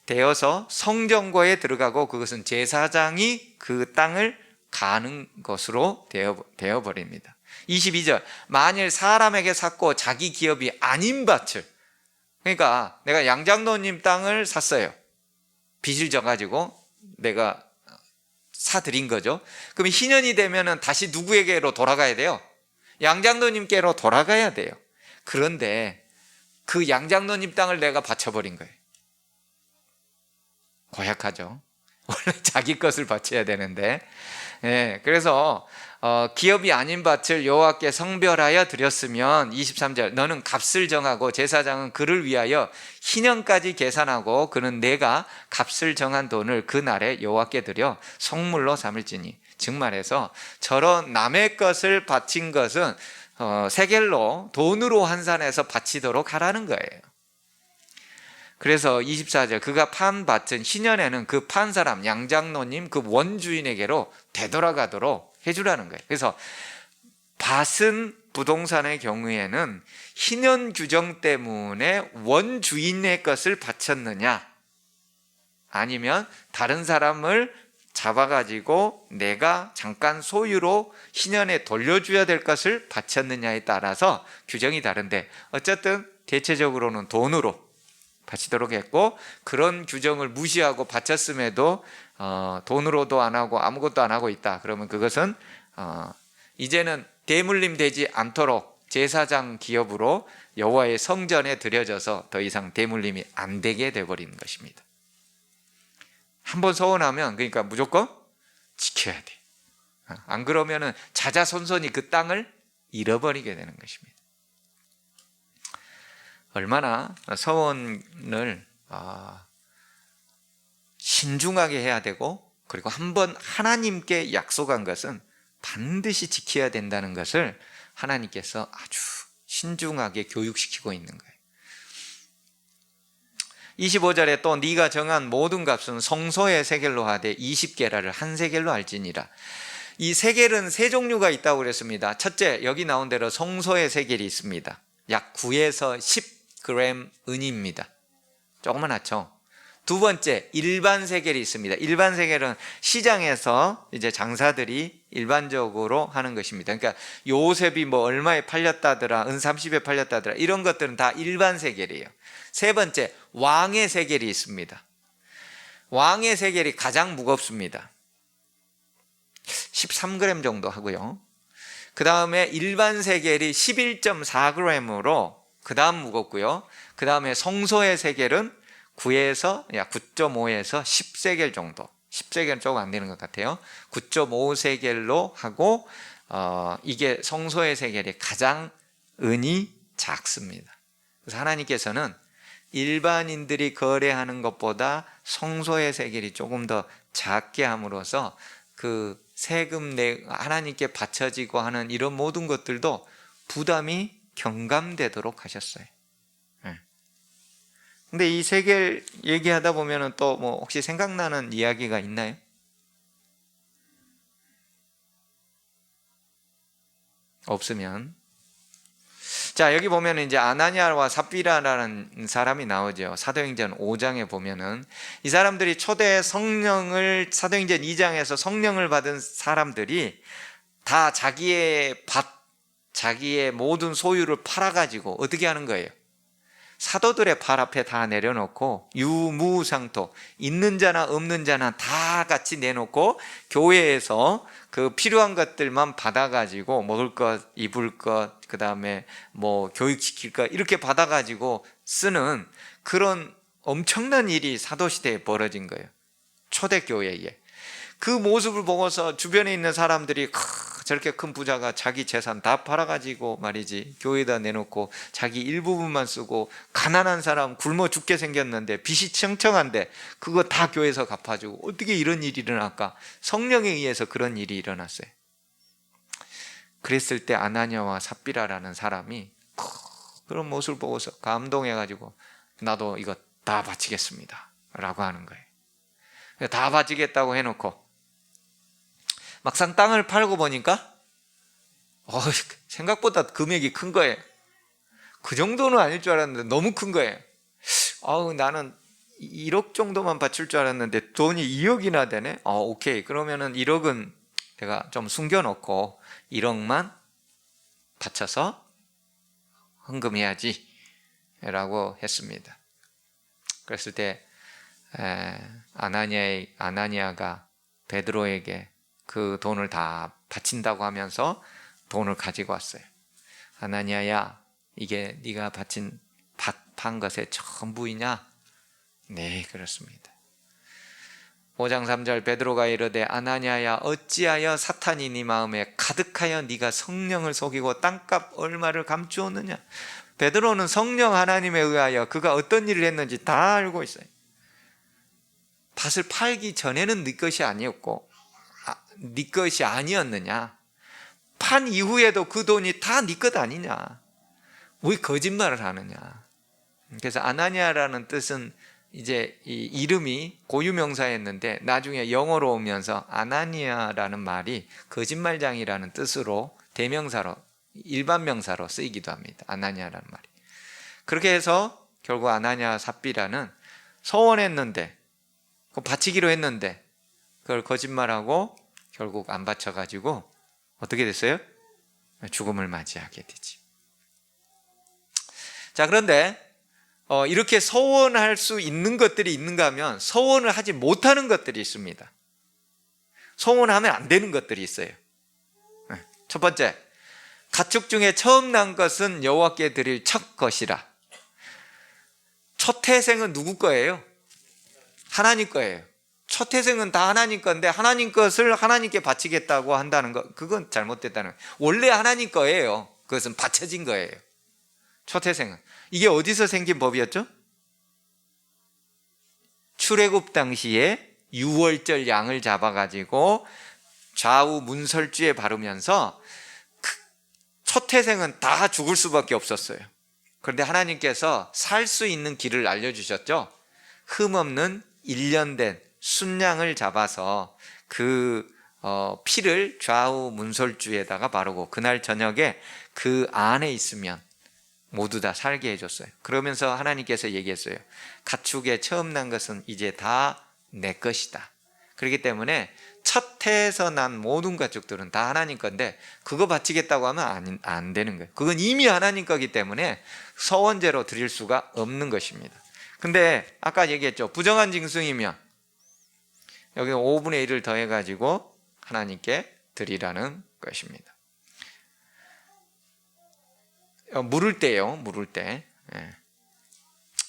되어서 성전고에 들어가고, 그것은 제사장이 그 땅을 가는 것으로 되어버립니다. 22절, 만일 사람에게 샀고 자기 기업이 아닌 밭을, 그러니까 내가 양장로님 땅을 샀어요. 빚을 져가지고 내가 사드린 거죠. 그럼 희년이 되면은 다시 누구에게로 돌아가야 돼요? 양장로님께로 돌아가야 돼요. 그런데 그 양장로님 땅을 내가 바쳐버린 거예요. 고약하죠. 원래 자기 것을 바쳐야 되는데. 그래서 기업이 아닌 밭을 여호와께 성별하여 드렸으면, 23절, 너는 값을 정하고 제사장은 그를 위하여 희년까지 계산하고 그는 내가 값을 정한 돈을 그 날에 여호와께 드려 성물로 삼을지니. 즉 말해서 저런 남의 것을 바친 것은 세겔로 돈으로 환산해서 바치도록 하라는 거예요. 그래서 24절 그가 판 밭은 희년에는 그 판 사람 양장로님 그 원주인에게로 되돌아가도록 해주라는 거예요. 그래서 밭은 부동산의 경우에는 희년 규정 때문에 원주인의 것을 바쳤느냐, 아니면 다른 사람을 잡아가지고 내가 잠깐 소유로 희년에 돌려줘야 될 것을 바쳤느냐에 따라서 규정이 다른데, 어쨌든 대체적으로는 돈으로 바치도록 했고, 그런 규정을 무시하고 바쳤음에도 돈으로도 안 하고 아무것도 안 하고 있다. 그러면 그것은 이제는 대물림 되지 않도록 제사장 기업으로 여호와의 성전에 드려져서 더 이상 대물림이 안 되게 돼버리는 것입니다. 한번 서원하면 그러니까 무조건 지켜야 돼. 안 그러면은 자자손손이 그 땅을 잃어버리게 되는 것입니다. 얼마나 서원을 신중하게 해야 되고, 그리고 한번 하나님께 약속한 것은 반드시 지켜야 된다는 것을 하나님께서 아주 신중하게 교육시키고 있는 거예요. 25절에 또 네가 정한 모든 값은 성소의 세겔로 하되 20게라를 한 세겔로 할지니라. 이 세겔은 세 종류가 있다고 그랬습니다. 첫째, 여기 나온 대로 성소의 세겔이 있습니다. 약 9에서 10g 은입니다. 조그만하죠. 두 번째, 일반 세겔이 있습니다. 일반 세겔은 시장에서 이제 장사들이 일반적으로 하는 것입니다. 그러니까 요셉이 뭐 얼마에 팔렸다더라, 은 30에 팔렸다더라, 이런 것들은 다 일반 세겔이에요. 세 번째, 왕의 세겔이 있습니다. 왕의 세겔이 가장 무겁습니다. 13g 정도 하고요. 그 다음에 일반 세겔이 11.4g으로 그 다음 무겁고요. 그 다음에 성소의 세겔은 9.5에서 10세겔 정도, 10세겔은 조금 안 되는 것 같아요. 9.5세겔로 하고, 이게 성소의 세겔이 가장 은이 작습니다. 그래서 하나님께서는 일반인들이 거래하는 것보다 성소의 세겔이 조금 더 작게 함으로써 그 세금 하나님께 바쳐지고 하는 이런 모든 것들도 부담이 경감되도록 하셨어요. 근데 이 세겔 얘기하다 보면은 또 뭐 혹시 생각나는 이야기가 있나요? 없으면, 자, 여기 보면은 이제 아나니아와 삽비라라는 사람이 나오죠. 사도행전 5장에 보면은 이 사람들이 초대 성령을, 사도행전 2장에서 성령을 받은 사람들이 다 자기의 밭, 자기의 모든 소유를 팔아가지고 어떻게 하는 거예요? 사도들의 발 앞에 다 내려놓고 유무상토, 있는 자나 없는 자나 다 같이 내놓고 교회에서 그 필요한 것들만 받아가지고 먹을 것, 입을 것, 그 다음에 뭐 교육시킬 것 이렇게 받아가지고 쓰는 그런 엄청난 일이 사도시대에 벌어진 거예요. 초대교회에. 그 모습을 보고서 주변에 있는 사람들이 저렇게 큰 부자가 자기 재산 다 팔아가지고 말이지 교회에다 내놓고 자기 일부분만 쓰고, 가난한 사람 굶어 죽게 생겼는데 빚이 청청한데 그거 다 교회에서 갚아주고, 어떻게 이런 일이 일어날까? 성령에 의해서 그런 일이 일어났어요. 그랬을 때 아나니아와 삽비라라는 사람이 그런 모습을 보고서 감동해가지고 나도 이거 다 바치겠습니다 라고 하는 거예요. 다 바치겠다고 해놓고 막상 땅을 팔고 보니까 생각보다 금액이 큰 거예요. 그 정도는 아닐 줄 알았는데 너무 큰 거예요. 나는 1억 정도만 바칠 줄 알았는데 돈이 2억이나 되네. 오케이, 그러면은 1억은 내가 좀 숨겨놓고 1억만 바쳐서 헌금해야지 라고 했습니다. 그랬을 때 아나니아가 베드로에게 그 돈을 다 바친다고 하면서 돈을 가지고 왔어요. 아나니아야, 이게 네가 바친 밭 판 것의 전부이냐? 네, 그렇습니다. 5장 3절 베드로가 이르되 아나니아야, 어찌하여 사탄이 네 마음에 가득하여 네가 성령을 속이고 땅값 얼마를 감추었느냐? 베드로는 성령 하나님에 의하여 그가 어떤 일을 했는지 다 알고 있어요. 밭을 팔기 전에는 네 것이 아니었고 네 것이 아니었느냐? 판 이후에도 그 돈이 다 네 것 아니냐? 왜 거짓말을 하느냐? 그래서 아나니아라는 뜻은 이제 이 이름이 고유명사였는데 나중에 영어로 오면서 아나니아라는 말이 거짓말장이라는 뜻으로 대명사로 일반 명사로 쓰이기도 합니다. 아나니아라는 말이. 그렇게 해서 결국 아나니아 삽비라는 서원했는데 바치기로 했는데 그걸 거짓말하고 결국 안 바쳐가지고 어떻게 됐어요? 죽음을 맞이하게 되지. 자, 그런데 이렇게 서원할 수 있는 것들이 있는가 하면 서원을 하지 못하는 것들이 있습니다. 서원하면 안 되는 것들이 있어요. 첫 번째, 가축 중에 처음 난 것은 여호와께 드릴 첫 것이라. 첫 태생은 누구 거예요? 하나님 거예요. 첫 태생은 다 하나님 건데 하나님 것을 하나님께 바치겠다고 한다는 것, 그건 잘못됐다는 거예요. 원래 하나님 거예요. 그것은 바쳐진 거예요. 첫 태생은. 이게 어디서 생긴 법이었죠? 출애굽 당시에 유월절 양을 잡아가지고 좌우 문설주에 바르면서 첫 태생은 다 죽을 수밖에 없었어요. 그런데 하나님께서 살 수 있는 길을 알려주셨죠. 흠없는 1년 된 순양을 잡아서 그 피를 좌우 문설주에다가 바르고 그날 저녁에 그 안에 있으면 모두 다 살게 해줬어요. 그러면서 하나님께서 얘기했어요. 가축에 처음 난 것은 이제 다 내 것이다. 그렇기 때문에 첫 해에서 난 모든 가축들은 다 하나님 건데 그거 바치겠다고 하면 안 되는 거예요. 그건 이미 하나님 거기 때문에 서원제로 드릴 수가 없는 것입니다. 근데 아까 얘기했죠. 부정한 징승이면 여기 5분의 1을 더해가지고 하나님께 드리라는 것입니다. 물을 때요. 물을 때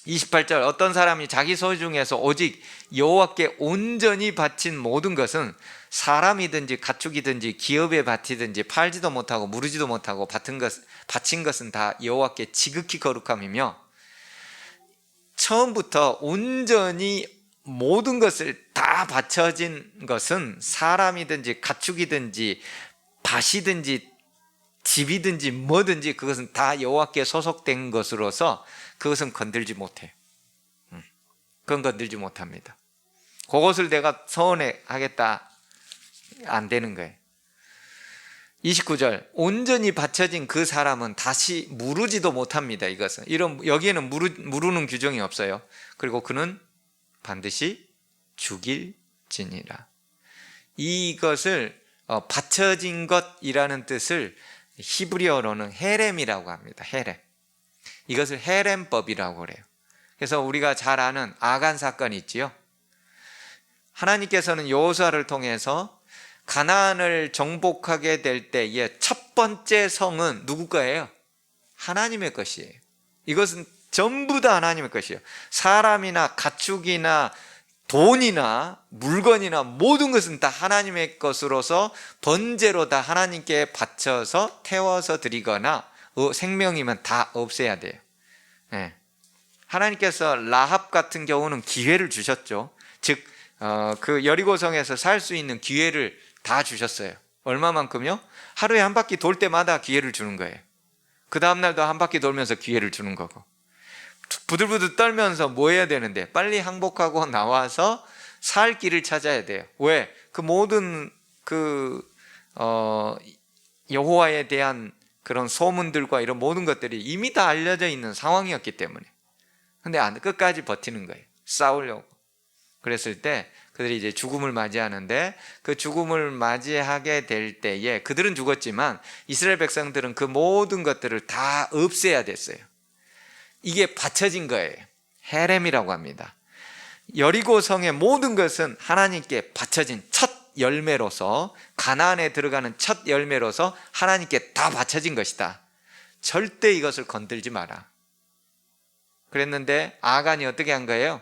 28절 어떤 사람이 자기 소유 중에서 오직 여호와께 온전히 바친 모든 것은 사람이든지 가축이든지 기업에 바치든지 팔지도 못하고 무르지도 못하고 바친 것은 다 여호와께 지극히 거룩함이며 처음부터 온전히 모든 것을 다 바쳐진 것은 사람이든지 가축이든지 밭이든지 집이든지 뭐든지 그것은 다 여호와께 소속된 것으로서 그것은 건들지 못해요. 그건 건들지 못합니다. 그것을 내가 서운해하겠다 안 되는 거예요. 29절 온전히 바쳐진 그 사람은 다시 무르지도 못합니다. 이것은 여기에는 무르는 규정이 없어요. 그리고 그는 반드시 죽일지니라. 이것을 바쳐진 것이라는 뜻을 히브리어로는 헤렘이라고 합니다. 헤렘. 이것을 헤렘법이라고 그래요. 그래서 우리가 잘 아는 아간 사건이 있지요. 하나님께서는 여호수아를 통해서 가나안을 정복하게 될 때의 첫 번째 성은 누구 거예요? 하나님의 것이에요. 이것은 전부 다 하나님의 것이에요. 사람이나 가축이나 돈이나 물건이나 모든 것은 다 하나님의 것으로서 번제로 다 하나님께 바쳐서 태워서 드리거나 생명이면 다 없애야 돼요. 네. 하나님께서 라합 같은 경우는 기회를 주셨죠. 즉 그 여리고성에서 살 수 있는 기회를 다 주셨어요. 얼마만큼요? 하루에 한 바퀴 돌 때마다 기회를 주는 거예요. 그 다음날도 한 바퀴 돌면서 기회를 주는 거고 부들부들 떨면서 뭐 해야 되는데 빨리 항복하고 나와서 살 길을 찾아야 돼요. 왜? 그 모든 여호와에 대한 그런 소문들과 이런 모든 것들이 이미 다 알려져 있는 상황이었기 때문에. 근데 끝까지 버티는 거예요. 싸우려고. 그랬을 때 그들이 이제 죽음을 맞이하는데 그 죽음을 맞이하게 될 때에 그들은 죽었지만 이스라엘 백성들은 그 모든 것들을 다 없애야 됐어요. 이게 바쳐진 거예요. 헤렘이라고 합니다. 여리고성의 모든 것은 하나님께 바쳐진 첫 열매로서 가나안에 들어가는 첫 열매로서 하나님께 다 바쳐진 것이다. 절대 이것을 건들지 마라. 그랬는데 아간이 어떻게 한 거예요?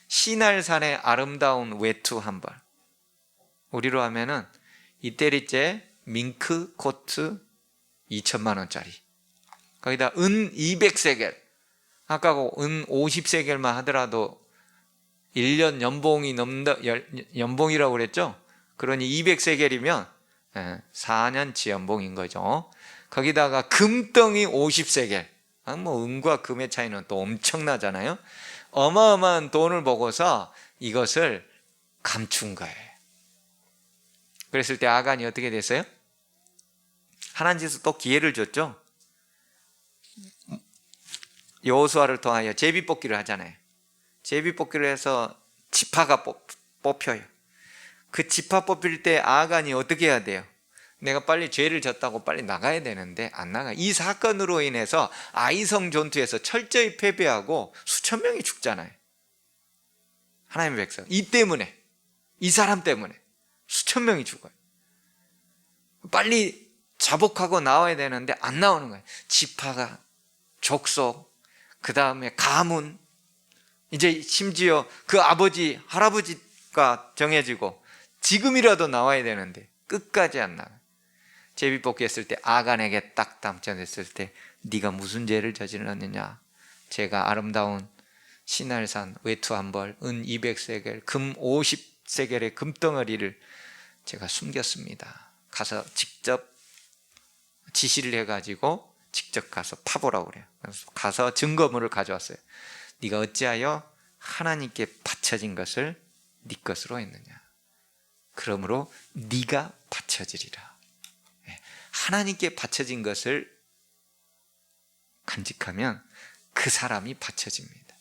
시날산의 아름다운 외투 한 벌. 우리로 하면은 이때리째 밍크 코트 2천만 원짜리. 거기다 은 200세겔. 아까 은 50세겔만 하더라도 1년 연봉이 연봉이라고 그랬죠? 그러니 200세겔이면 4년치 연봉인 거죠. 거기다가 금덩이 50세겔. 뭐 은과 금의 차이는 또 엄청나잖아요. 어마어마한 돈을 보고서 이것을 감춘 거예요. 그랬을 때 아간이 어떻게 됐어요? 하나님께서 또 기회를 줬죠. 여호수아를 통하여 제비뽑기를 하잖아요. 제비뽑기를 해서 지파가 뽑혀요. 그 지파 뽑힐 때 아간이 어떻게 해야 돼요? 내가 빨리 죄를 졌다고 빨리 나가야 되는데 안 나가. 이 사건으로 인해서 아이성 전투에서 철저히 패배하고 수천 명이 죽잖아요. 하나님의 백성. 이 때문에, 이 사람 때문에 수천 명이 죽어요. 빨리 자복하고 나와야 되는데 안 나오는 거예요. 지파가, 족속, 그 다음에 가문, 이제 심지어 그 아버지, 할아버지가 정해지고 지금이라도 나와야 되는데 끝까지 안 나와요. 제비뽑기 했을 때 아간에게 딱 당첨됐을 때 네가 무슨 죄를 저질렀느냐? 제가 아름다운 시날산 외투 한 벌, 은 200세겔, 금 50세겔의 금덩어리를 제가 숨겼습니다. 가서 직접 지시를 해가지고 직접 가서 파보라고 그래요. 그래서 가서 증거물을 가져왔어요. 네가 어찌하여 하나님께 바쳐진 것을 네 것으로 했느냐? 그러므로 네가 바쳐지리라. 하나님께 바쳐진 것을 간직하면 그 사람이 바쳐집니다.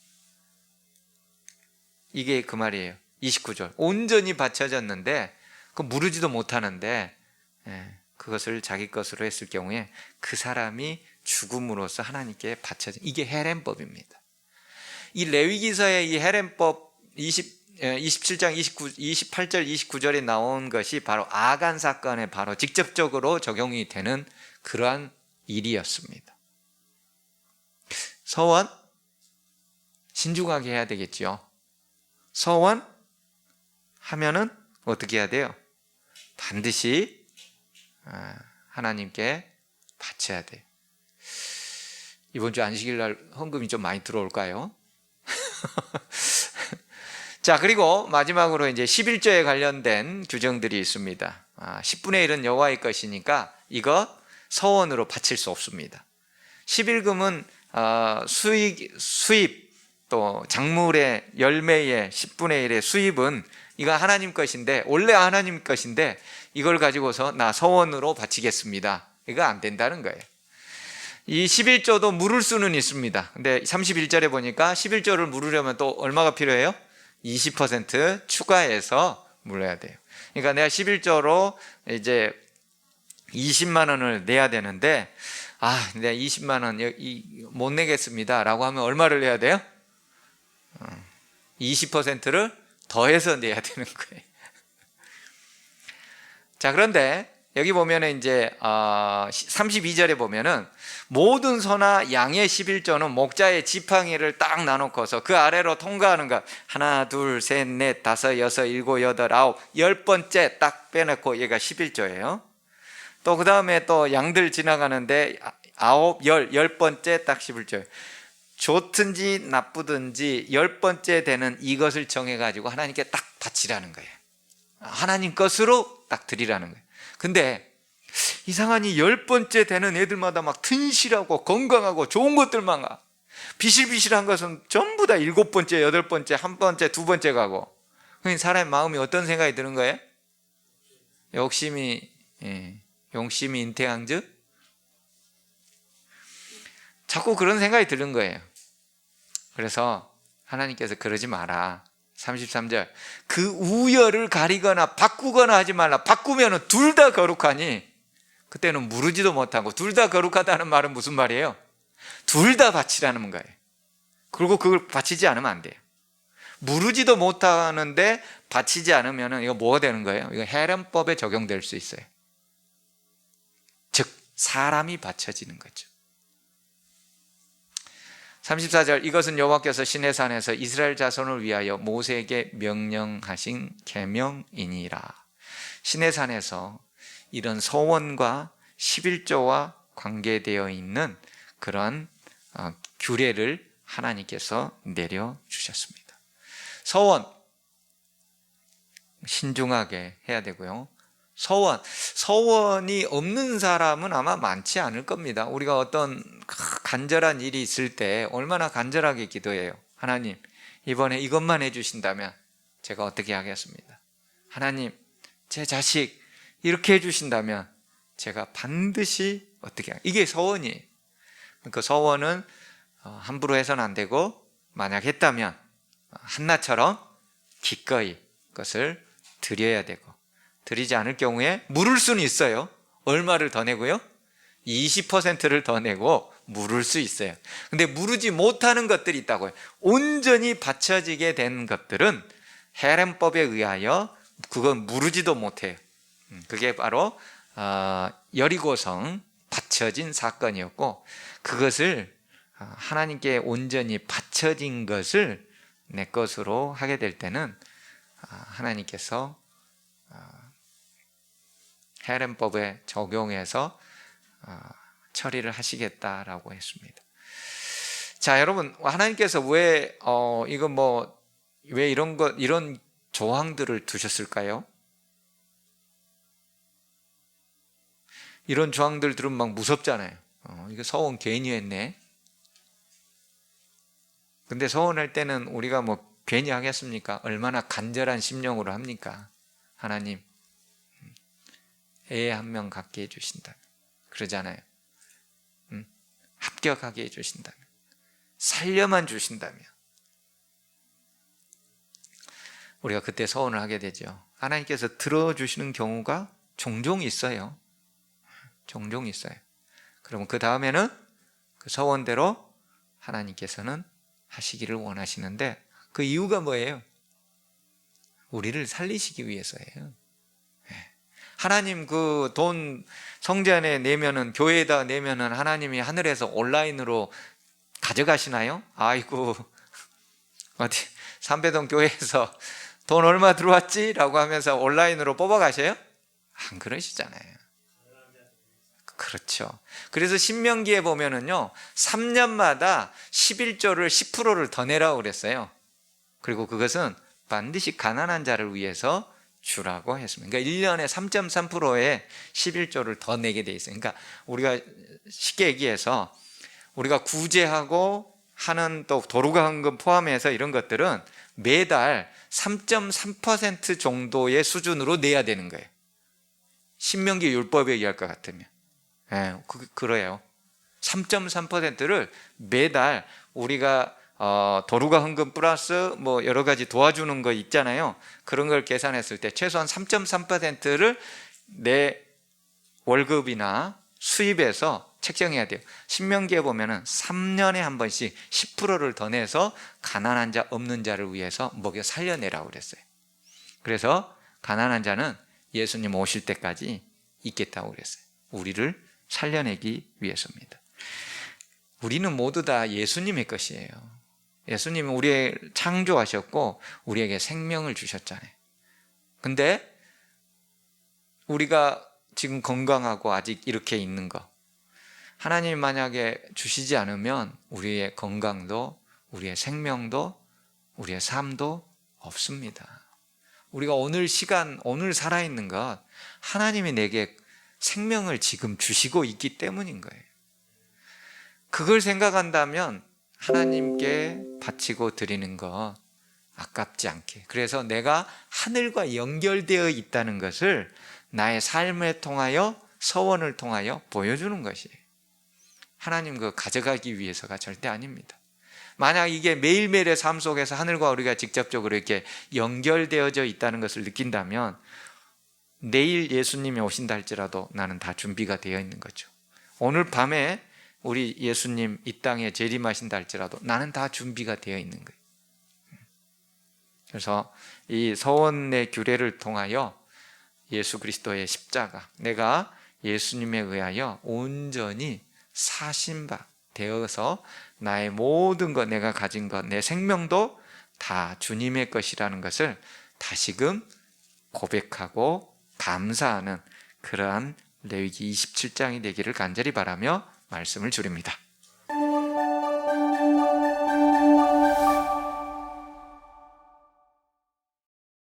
이게 그 말이에요. 29절. 온전히 바쳐졌는데 그 무르지도 못하는데 그것을 자기 것으로 했을 경우에 그 사람이 죽음으로써 하나님께 바쳐진, 이게 헤렘법입니다. 이 레위기서의 이 헤렘법 27장 28절 29절에 나온 것이 바로 아간 사건에 바로 직접적으로 적용이 되는 그러한 일이었습니다. 서원 신중하게 해야 되겠죠. 서원 하면은 어떻게 해야 돼요? 반드시 하나님께 바쳐야 돼요. 이번 주 안식일 날 헌금이 좀 많이 들어올까요? 자, 그리고 마지막으로 이제 11조에 관련된 규정들이 있습니다. 10분의 1은 여호와의 것이니까 이거 서원으로 바칠 수 없습니다. 11금은 수입 또 작물의 열매의 10분의 1의 수입은 이거 하나님 것인데, 원래 하나님 것인데 이걸 가지고서 나 서원으로 바치겠습니다. 이거 안 된다는 거예요. 이 11조도 물을 수는 있습니다. 근데 31절에 보니까 11조를 물으려면 또 얼마가 필요해요? 20% 추가해서 물어야 돼요. 그러니까 내가 11조로 이제 20만 원을 내야 되는데, 내가 20만 원 못 내겠습니다 라고 하면 얼마를 내야 돼요? 20%를 더해서 내야 되는 거예요. 자, 그런데 여기 보면은 이제 32절에 보면은 모든 소나 양의 11조는 목자의 지팡이를 딱 나눠서 그 아래로 통과하는 것, 하나, 둘, 셋, 넷, 다섯, 여섯, 일곱, 여덟, 아홉, 10번째 딱 빼놓고 얘가 11조예요. 또 그 다음에 또 양들 지나가는데 아홉, 10번째 딱 11조예요. 좋든지 나쁘든지 10번째 되는 이것을 정해가지고 하나님께 딱 바치라는 거예요. 하나님 것으로 딱 드리라는 거예요. 근데 이상하니 10번째 되는 애들마다 막 튼실하고 건강하고 좋은 것들만 가. 비실비실한 것은 전부 다 7번째, 8번째, 1번째, 2번째 가고. 그러니까 사람의 마음이 어떤 생각이 드는 거예요? 용심이 인태양즉 자꾸 그런 생각이 드는 거예요. 그래서 하나님께서 그러지 마라. 33절, 그 우열을 가리거나 바꾸거나 하지 말라. 바꾸면 둘 다 거룩하니 그때는 무르지도 못하고. 둘 다 거룩하다는 말은 무슨 말이에요? 둘 다 바치라는 거예요. 그리고 그걸 바치지 않으면 안 돼요. 무르지도 못하는데 바치지 않으면 이거 뭐가 되는 거예요? 이거 헤렘법에 적용될 수 있어요. 즉 사람이 바쳐지는 거죠. 34절, 이것은 여호와께서 시내산에서 이스라엘 자손을 위하여 모세에게 명령하신 계명이니라. 시내산에서 이런 서원과 11조와 관계되어 있는 그런 규례를 하나님께서 내려주셨습니다. 서원 신중하게 해야 되고요. 서원이 없는 사람은 아마 많지 않을 겁니다. 우리가 어떤 간절한 일이 있을 때 얼마나 간절하게 기도해요. 하나님, 이번에 이것만 해주신다면 제가 어떻게 하겠습니다. 하나님, 제 자식 이렇게 해주신다면 제가 반드시 어떻게 하겠습니다. 이게 서원이에요. 그 서원은 함부로 해서는 안 되고, 만약 했다면 한나처럼 기꺼이 그것을 드려야 되고, 드리지 않을 경우에 물을 수는 있어요. 얼마를 더 내고요? 20%를 더 내고 물을 수 있어요. 근데 무르지 못하는 것들이 있다고요. 온전히 바쳐지게 된 것들은 헤렘법에 의하여 그건 무르지도 못해요. 그게 바로 여리고성 바쳐진 사건이었고, 그것을 하나님께 온전히 바쳐진 것을 내 것으로 하게 될 때는 하나님께서 헤렘법에 적용해서 처리를 하시겠다라고 했습니다. 자, 여러분, 하나님께서 왜 왜 이런 조항들을 두셨을까요? 이런 조항들 들으면 막 무섭잖아요. 이거 서원 괜히 했네. 근데 서원할 때는 우리가 괜히 하겠습니까? 얼마나 간절한 심령으로 합니까? 하나님, 애 한 명 갖게 해주신다면, 그러잖아요. 합격하게 해주신다면, 살려만 주신다면, 우리가 그때 서원을 하게 되죠. 하나님께서 들어주시는 경우가 종종 있어요. 종종 있어요. 그러면 그 다음에는 그 서원대로 하나님께서는 하시기를 원하시는데, 그 이유가 뭐예요? 우리를 살리시기 위해서예요. 하나님 그 돈 성전에 내면은, 교회에다 내면은 하나님이 하늘에서 온라인으로 가져가시나요? 아이고, 어디 삼배동 교회에서 돈 얼마 들어왔지? 라고 하면서 온라인으로 뽑아가셔요? 안 그러시잖아요. 그렇죠. 그래서 신명기에 보면은요, 3년마다 11조를 10%를 더 내라고 그랬어요. 그리고 그것은 반드시 가난한 자를 위해서 주라고 했습니다. 그러니까 1년에 3.3%의 11조를 더 내게 돼 있어요. 그러니까 우리가 쉽게 얘기해서 우리가 구제하고 하는 또 도루가 헌금 포함해서 이런 것들은 매달 3.3% 정도의 수준으로 내야 되는 거예요. 신명기 율법에 의할 것 같으면. 그래요. 3.3%를 매달 우리가 도루가 헌금 플러스 여러 가지 도와주는 거 있잖아요. 그런 걸 계산했을 때 최소한 3.3%를 내 월급이나 수입에서 책정해야 돼요. 신명기에 보면은 3년에 한 번씩 10%를 더 내서 가난한 자, 없는 자를 위해서 먹여 살려내라고 그랬어요. 그래서 가난한 자는 예수님 오실 때까지 있겠다고 그랬어요. 우리를 살려내기 위해서입니다. 우리는 모두 다 예수님의 것이에요. 예수님은 우리를 창조하셨고 우리에게 생명을 주셨잖아요. 근데 우리가 지금 건강하고 아직 이렇게 있는 거, 하나님이 만약에 주시지 않으면 우리의 건강도, 우리의 생명도, 우리의 삶도 없습니다. 우리가 오늘 시간, 오늘 살아있는 것, 하나님이 내게 생명을 지금 주시고 있기 때문인 거예요. 그걸 생각한다면 하나님께 바치고 드리는 거 아깝지 않게, 그래서 내가 하늘과 연결되어 있다는 것을 나의 삶을 통하여, 서원을 통하여 보여주는 것이에요. 하나님 그거 가져가기 위해서가 절대 아닙니다. 만약 이게 매일매일의 삶 속에서 하늘과 우리가 직접적으로 이렇게 연결되어져 있다는 것을 느낀다면 내일 예수님이 오신다 할지라도 나는 다 준비가 되어 있는 거죠. 오늘 밤에 우리 예수님 이 땅에 재림하신다 할지라도 나는 다 준비가 되어 있는 거예요. 그래서 이 서원의 규례를 통하여 예수 그리스도의 십자가, 내가 예수님에 의하여 온전히 사신 바 되어서 나의 모든 것, 내가 가진 것, 내 생명도 다 주님의 것이라는 것을 다시금 고백하고 감사하는 그러한 레위기 27장이 되기를 간절히 바라며 말씀을 줄입니다.